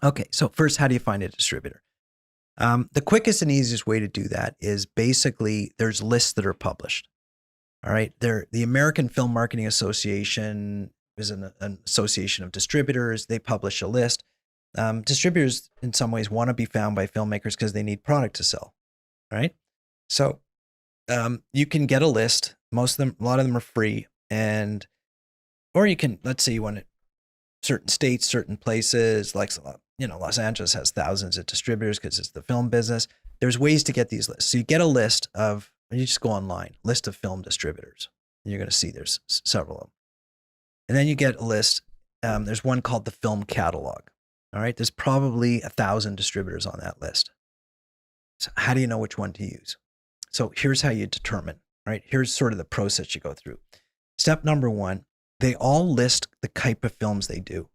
Okay, so first, how do you find a distributor? The quickest and easiest way to do that is basically there's lists that are published. All right, the American Film Marketing Association is an association of distributors. They publish a list. Distributors, in some ways, want to be found by filmmakers because they need product to sell. Right, so you can get a list. Most of them, a lot of them are free, or you can, let's say you want it certain states, certain places, like, Los Angeles has thousands of distributors because it's the film business. There's ways to get these lists. So you get a list of, you just go online, list of film distributors. And you're going to see there's several of them. And then you get a list. There's one called the film catalog. All right. There's probably 1,000 distributors on that list. So how do you know which one to use? So here's how you determine, right? Here's sort of the process you go through. Step number one, they all list the type of films they do.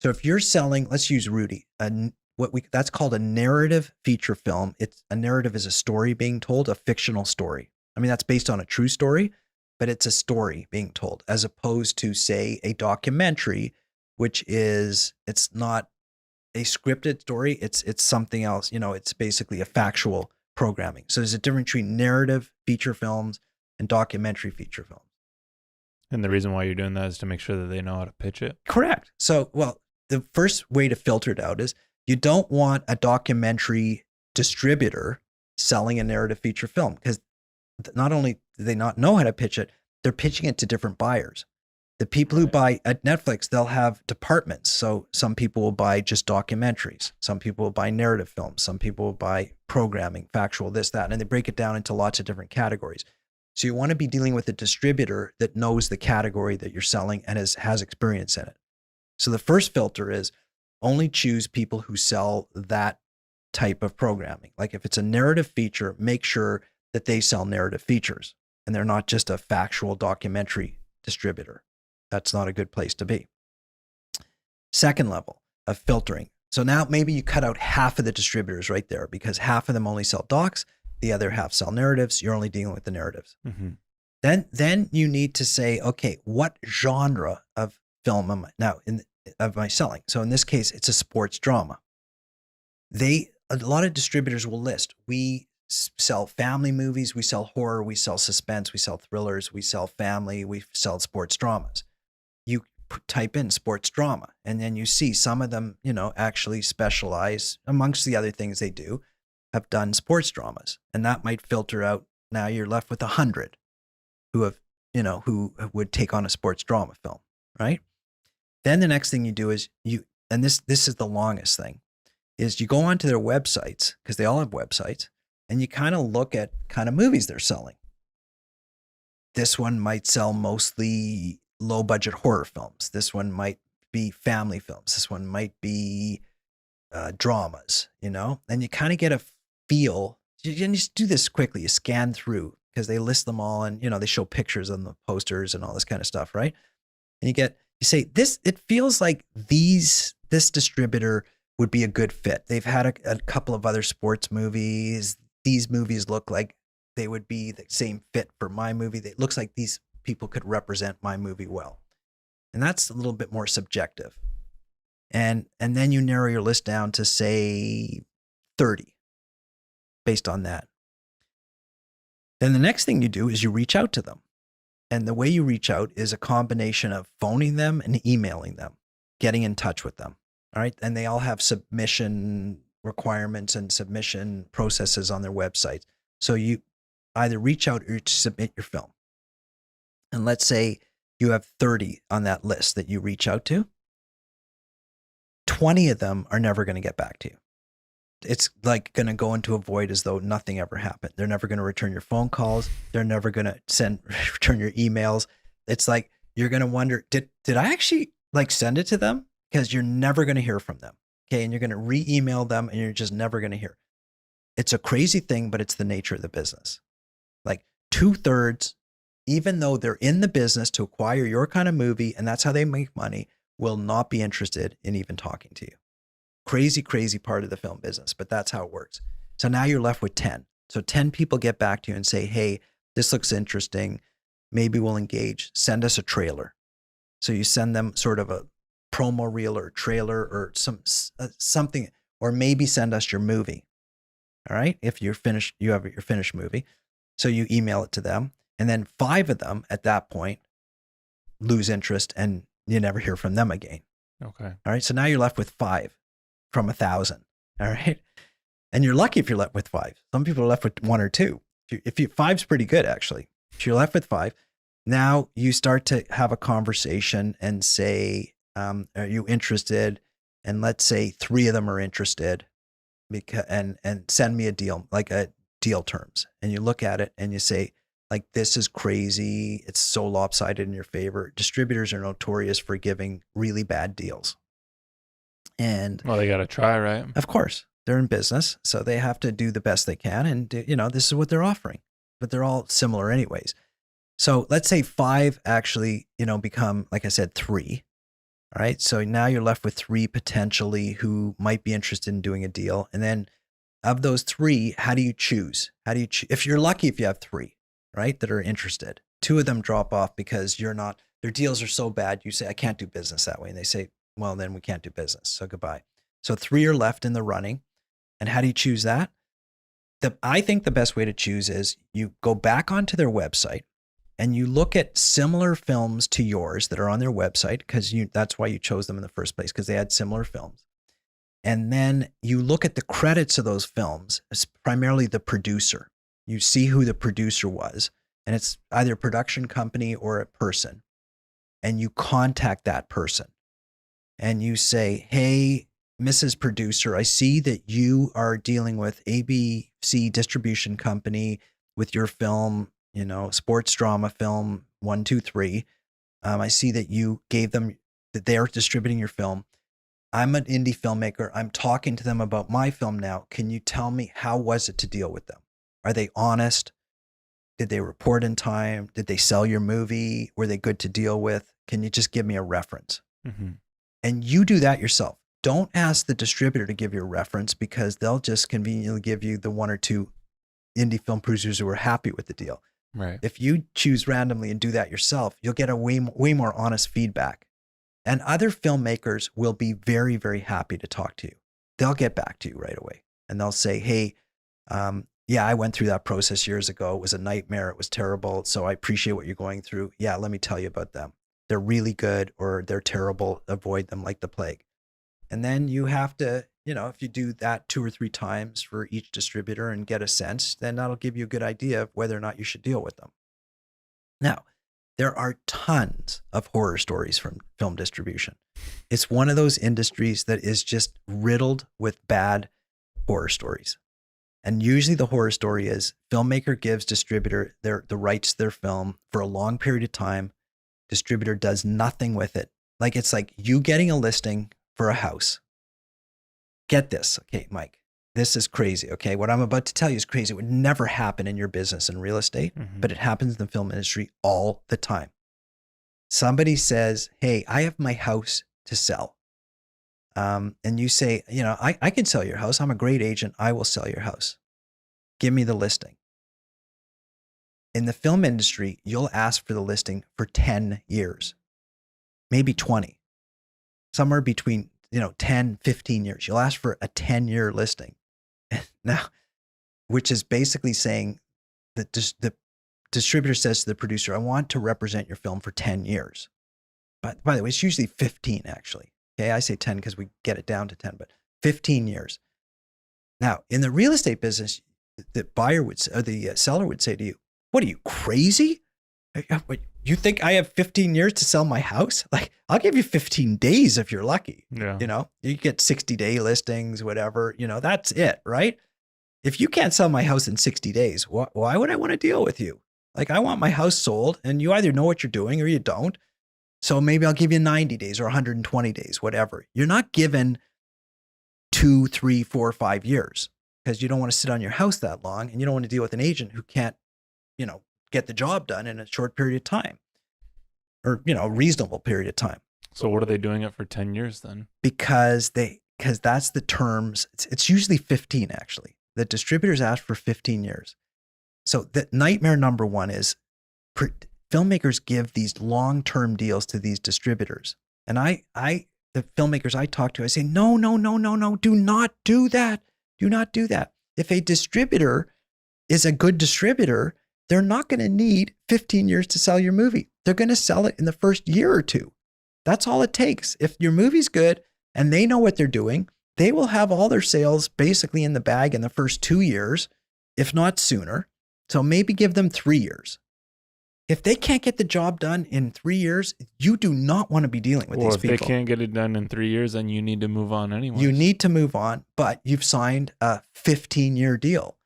So if you're selling, let's use Rudy, that's called a narrative feature film. A narrative is a story being told, a fictional story. I mean, that's based on a true story, but it's a story being told, as opposed to, say, a documentary, it's not a scripted story. It's something else. It's basically a factual programming. So there's a difference between narrative feature films and documentary feature films. And the reason why you're doing that is to make sure that they know how to pitch it. Correct. So, the first way to filter it out is you don't want a documentary distributor selling a narrative feature film, because not only do they not know how to pitch it, they're pitching it to different buyers. The people who buy at Netflix, they'll have departments. So some people will buy just documentaries. Some people will buy narrative films. Some people will buy programming, factual, this, that, and they break it down into lots of different categories. So you want to be dealing with a distributor that knows the category that you're selling and has experience in it. So the first filter is only choose people who sell that type of programming. Like if it's a narrative feature, make sure that they sell narrative features and they're not just a factual documentary distributor. That's not a good place to be. Second level of filtering. So now maybe you cut out half of the distributors right there, because half of them only sell docs, the other half sell narratives. You're only dealing with the narratives. Mm-hmm. Then you need to say, okay, what genre of film am I selling? So in this case, it's a sports drama. A lot of distributors will list, we sell family movies, we sell horror, we sell suspense, we sell thrillers, we sell family, we sell sports dramas. You type in sports drama, and then you see some of them, actually specialize, amongst the other things they do, have done sports dramas, and that might filter out. Now you're left with 100 who would take on a sports drama film, right? Then the next thing you do is and this is the longest thing, is you go onto their websites, because they all have websites, and you kind of look at kind of movies they're selling. This one might sell mostly low budget horror films. This one might be family films. This one might be dramas, and you kind of get a feel. You just do this quickly. You scan through, because they list them all, and they show pictures on the posters and all this kind of stuff, right? And you say this. It feels like this distributor would be a good fit. They've had a couple of other sports movies. These movies look like they would be the same fit for my movie. It looks like these people could represent my movie well. And that's a little bit more subjective. And then you narrow your list down to, say, 30 based on that. Then the next thing you do is you reach out to them. And the way you reach out is a combination of phoning them and emailing them, getting in touch with them. All right. And they all have submission requirements and submission processes on their websites. So you either reach out or submit your film. And let's say you have 30 on that list that you reach out to. 20 of them are never going to get back to you. It's like going to go into a void as though nothing ever happened. They're never going to return your phone calls. They're never going to return your emails. It's like, you're going to wonder, did I actually send it to them? Because you're never going to hear from them. Okay. And you're going to re-email them, and you're just never going to hear. It's a crazy thing, but it's the nature of the business. Like 2/3, even though they're in the business to acquire your kind of movie, and that's how they make money, will not be interested in even talking to you. Crazy, crazy part of the film business, but that's how it works. So now you're left with 10. So 10 people get back to you and say, hey, this looks interesting. Maybe we'll engage. Send us a trailer. So you send them sort of a promo reel or trailer or something, or maybe send us your movie. All right. If you're finished, you have your finished movie. So you email it to them. And then 5 of them at that point lose interest and you never hear from them again. Okay. All right. So now you're left with 5 from 1,000. All right. And you're lucky if you're left with 5. Some people are left with 1 or 2. If you 5's pretty good, actually. If you're left with 5, now you start to have a conversation and say, are you interested? And let's say 3 of them are interested because, and send me a deal, like a deal terms. And you look at it and you say, like, this is crazy. It's so lopsided in your favor. Distributors are notorious for giving really bad deals. And well, they got to try, right? Of course, they're in business, so they have to do the best they can. And, this is what they're offering, but they're all similar anyways. So let's say 5 actually, become, like I said, 3. All right. So now you're left with 3 potentially who might be interested in doing a deal. And then of those 3, how do you choose? If you're lucky, if you have 3, right, that are interested, 2 of them drop off because their deals are so bad. You say, I can't do business that way. And they say, well, then we can't do business. So goodbye. So 3 are left in the running. And how do you choose that? I think the best way to choose is you go back onto their website and you look at similar films to yours that are on their website, because that's why you chose them in the first place, because they had similar films. And then you look at the credits of those films, it's primarily the producer. You see who the producer was, and it's either a production company or a person. And you contact that person and you say, hey, Mrs. Producer, I see that you are dealing with ABC Distribution Company with your film, sports drama film 1, 2, 3. I see that you gave them, that they're distributing your film. I'm an indie filmmaker. I'm talking to them about my film now. Can you tell me, how was it to deal with them? Are they honest? Did they report in time? Did they sell your movie? Were they good to deal with? Can you just give me a reference? Mm-hmm. And you do that yourself. Don't ask the distributor to give you a reference, because they'll just conveniently give you the 1 or 2 indie film producers who are happy with the deal. Right. If you choose randomly and do that yourself, you'll get a way more honest feedback. And other filmmakers will be very, very happy to talk to you. They'll get back to you right away. And they'll say, hey, yeah, I went through that process years ago. It was a nightmare. It was terrible. So I appreciate what you're going through. Yeah, let me tell you about them. They're really good, or they're terrible. Avoid them like the plague. And then you have to, if you do that 2 or 3 times for each distributor and get a sense, then that'll give you a good idea of whether or not you should deal with them. Now, there are tons of horror stories from film distribution. It's one of those industries that is just riddled with bad horror stories. And usually the horror story is filmmaker gives distributor the rights to their film for a long period of time. Distributor does nothing with it. Like, it's like you getting a listing for a house. Get this. Okay, Mike, this is crazy. Okay. What I'm about to tell you is crazy. It would never happen in your business in real estate, but it happens in the film industry all the time. Somebody says, hey, I have my house to sell. And you say, I can sell your house. I'm a great agent. I will sell your house. Give me the listing. In the film industry, you'll ask for the listing for 10 years, maybe 20, somewhere between 10, 15 years. You'll ask for a 10-year listing. Now, which is basically saying that the distributor says to the producer, I want to represent your film for 10 years. But by the way, it's usually 15 actually. Okay, I say 10 because we get it down to 10, but 15 years. Now, in the real estate business, the buyer would, or the seller would say to you, what are you, crazy? You think I have 15 years to sell my house? Like, I'll give you 15 days if you're lucky. Yeah. You get 60-day listings, whatever, that's it, right? If you can't sell my house in 60 days, why would I want to deal with you? Like, I want my house sold, and you either know what you're doing or you don't. So maybe I'll give you 90 days or 120 days, whatever. You're not given 2, 3, 4, 5 years, because you don't want to sit on your house that long, and you don't want to deal with an agent who can't, get the job done in a short period of time, or, a reasonable period of time. So what are they doing it for 10 years then? Because that's the terms. It's usually 15 actually. The distributors ask for 15 years. So the nightmare number one is filmmakers give these long-term deals to these distributors. And I the filmmakers I talk to, I say, no, no, no, no, no, do not do that. Do not do that. If a distributor is a good distributor, they're not going to need 15 years to sell your movie. They're going to sell it in the first year or two. That's all it takes. If your movie's good and they know what they're doing, they will have all their sales basically in the bag in the first 2 years, if not sooner. So maybe give them 3 years. If they can't get the job done in 3 years, you do not want to be dealing with these people. Well, if they can't get it done in 3 years, then you need to move on anyway. You need to move on, but you've signed a 15-year deal.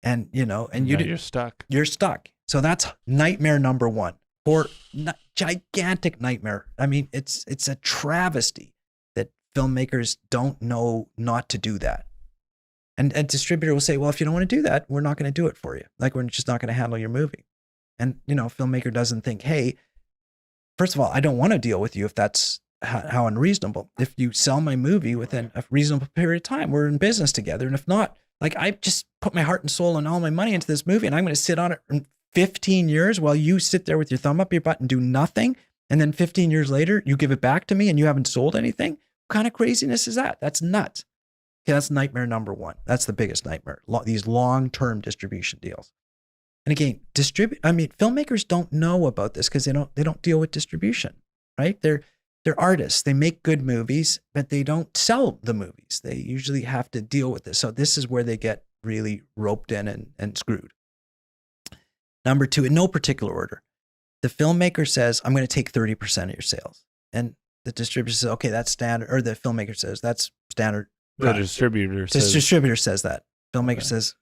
And, you're stuck. You're stuck. So that's nightmare number one. Or gigantic nightmare. I mean, it's a travesty that filmmakers don't know not to do that. And a distributor will say, well, if you don't want to do that, we're not going to do it for you. Like, we're just not going to handle your movie. And, filmmaker doesn't think, hey, first of all, I don't want to deal with you if that's how unreasonable. If you sell my movie within a reasonable period of time, we're in business together. And if not, like, I just put my heart and soul and all my money into this movie, and I'm going to sit on it in 15 years while you sit there with your thumb up your butt and do nothing. And then 15 years later, you give it back to me and you haven't sold anything. What kind of craziness is that? That's nuts. Okay, that's nightmare number one. That's the biggest nightmare. These long-term distribution deals. And again, filmmakers don't know about this because they don't deal with distribution, right? They're artists. They make good movies, but they don't sell the movies. They usually have to deal with this. So this is where they get really roped in and screwed. Number two, in no particular order, the filmmaker says, I'm going to take 30% of your sales. And the distributor says, okay, that's standard. Or the filmmaker says, that's standard. The distributor says. The distributor says that. Filmmaker says,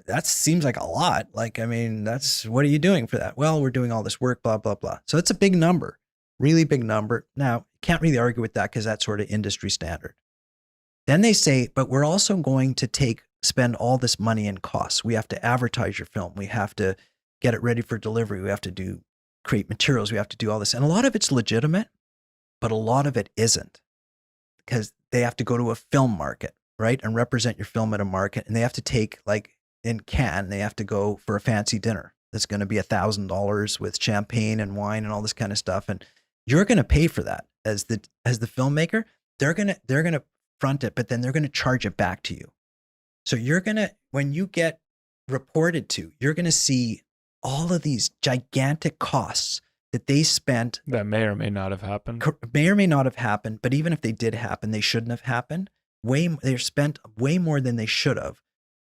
that seems like a lot. Like, I mean, what are you doing for that? Well, we're doing all this work, blah, blah, blah. So it's a big number, really big number. Now, can't really argue with that because that's sort of industry standard. Then they say, but we're also going to spend all this money in costs. We have to advertise your film. We have to get it ready for delivery. We have to create materials. We have to do all this. And a lot of it's legitimate, but a lot of it isn't because they have to go to a film market, right? And represent your film at a market. And they have to take, like in Cannes, they have to go for a fancy dinner. That's going to be $1,000 with champagne and wine and all this kind of stuff. And you're going to pay for that as the filmmaker. They're going to front it, but then they're going to charge it back to you. So when you get reported to, you're going to see all of these gigantic costs that they spent. That may or may not have happened. May or may not have happened, but even if they did happen, they shouldn't have happened. They spent way more than they should have,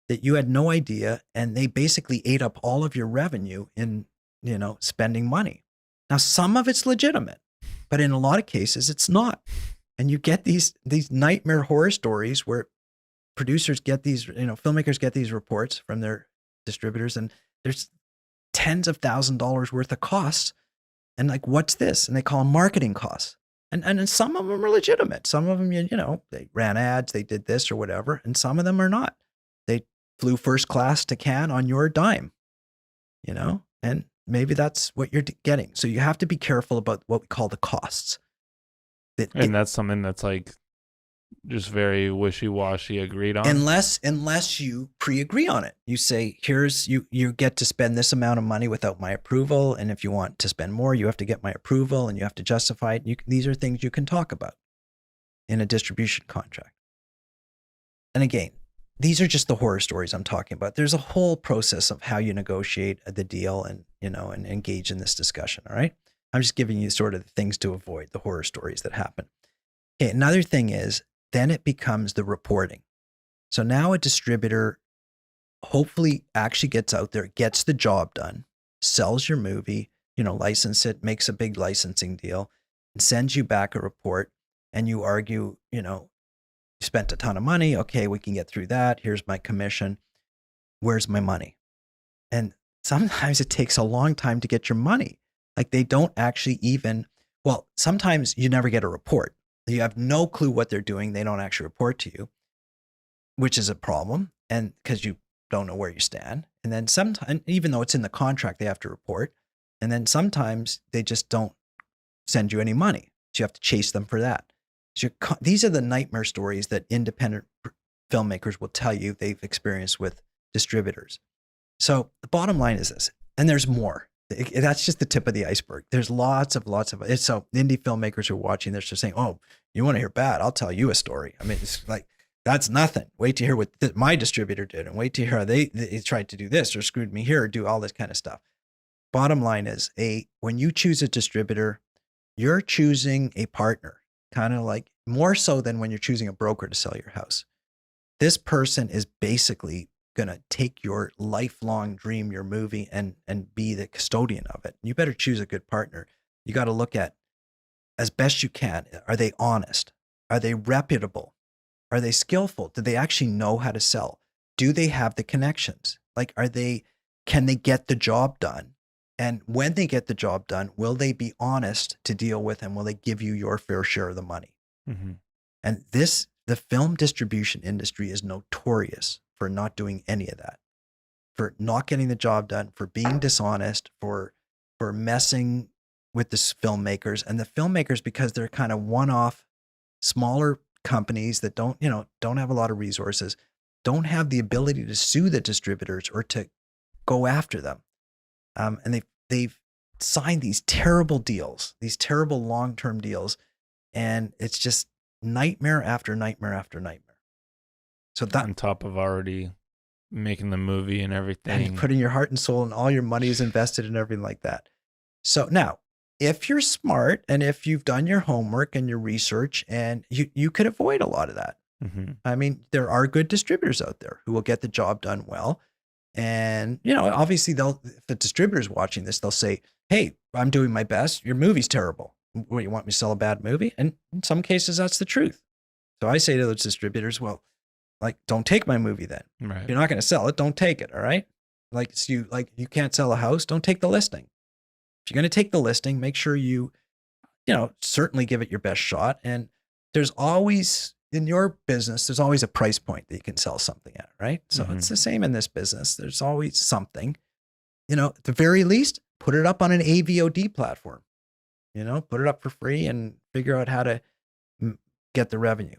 that you had no idea, and they basically ate up all of your revenue in, spending money. Now, some of it's legitimate, but in a lot of cases, it's not. And you get these nightmare horror stories where producers get these, filmmakers get these reports from their distributors, and there's tens of $1,000s worth of costs. And like, what's this? And they call them marketing costs. And some of them are legitimate. Some of them, they ran ads, they did this or whatever. And some of them are not. They flew first class to Cannes on your dime, and maybe that's what you're getting. So you have to be careful about what we call the costs. That's something that's like just very wishy-washy agreed on. Unless you pre-agree on it. You say, you get to spend this amount of money without my approval. And if you want to spend more, you have to get my approval and you have to justify it. These are things you can talk about in a distribution contract. And again, these are just the horror stories I'm talking about. There's a whole process of how you negotiate the deal and engage in this discussion. All right. I'm just giving you sort of the things to avoid, the horror stories that happen. Okay. Another thing is, then it becomes the reporting. So now a distributor hopefully actually gets out there, gets the job done, sells your movie, license it, makes a big licensing deal, and sends you back a report. And you argue, you spent a ton of money. Okay, we can get through that. Here's my commission. Where's my money? And sometimes it takes a long time to get your money. Like they don't actually sometimes you never get a report. You have no clue what they're doing. They don't actually report to you, which is a problem. And because you don't know where you stand. And then sometimes, even though it's in the contract, they have to report. And then sometimes they just don't send you any money. So you have to chase them for that. So these are the nightmare stories that independent filmmakers will tell you they've experienced with distributors. So the bottom line is this, and there's more. That's just the tip of the iceberg. There's lots of it. So indie filmmakers who are watching this are saying, "Oh, you want to hear bad? I'll tell you a story." I mean, it's like that's nothing. Wait to hear what my distributor did, and wait to hear how they tried to do this or screwed me here or do all this kind of stuff. Bottom line is, when you choose a distributor, you're choosing a partner, kind of like more so than when you're choosing a broker to sell your house. This person is basically going to take your lifelong dream, your movie, and be the custodian of it. You better choose a good partner. You got to look at, as best you can, are they honest? Are they reputable? Are they skillful? Do they actually know how to sell? Do they have the connections? Like, can they get the job done? And when they get the job done, will they be honest to deal with, and will they give you your fair share of the money? Mm-hmm. And the film distribution industry is notorious for not doing any of that, for not getting the job done, for being dishonest, for messing with the filmmakers. And the filmmakers, because they're kind of one-off, smaller companies that don't have a lot of resources, don't have the ability to sue the distributors or to go after them. And they've signed these terrible deals, these terrible long-term deals, and it's just nightmare after nightmare after nightmare. So that, on top of already making the movie and everything, and putting your heart and soul and all your money is invested in everything like that. So now, if you're smart and if you've done your homework and your research, and you could avoid a lot of that. Mm-hmm. I mean, there are good distributors out there who will get the job done well. And, obviously if the distributor's watching this, they'll say, "Hey, I'm doing my best. Your movie's terrible. What, you want me to sell a bad movie?" And in some cases, that's the truth. So I say to those distributors, well, like, don't take my movie then. Right. If you're not going to sell it, don't take it. All right. Like, you can't sell a house. Don't take the listing. If you're going to take the listing, make sure you certainly give it your best shot. And there's always, in your business, there's always a price point that you can sell something at, right? So Mm-hmm. It's the same in this business. There's always something, at the very least, put it up on an AVOD platform, put it up for free and figure out how to get the revenue.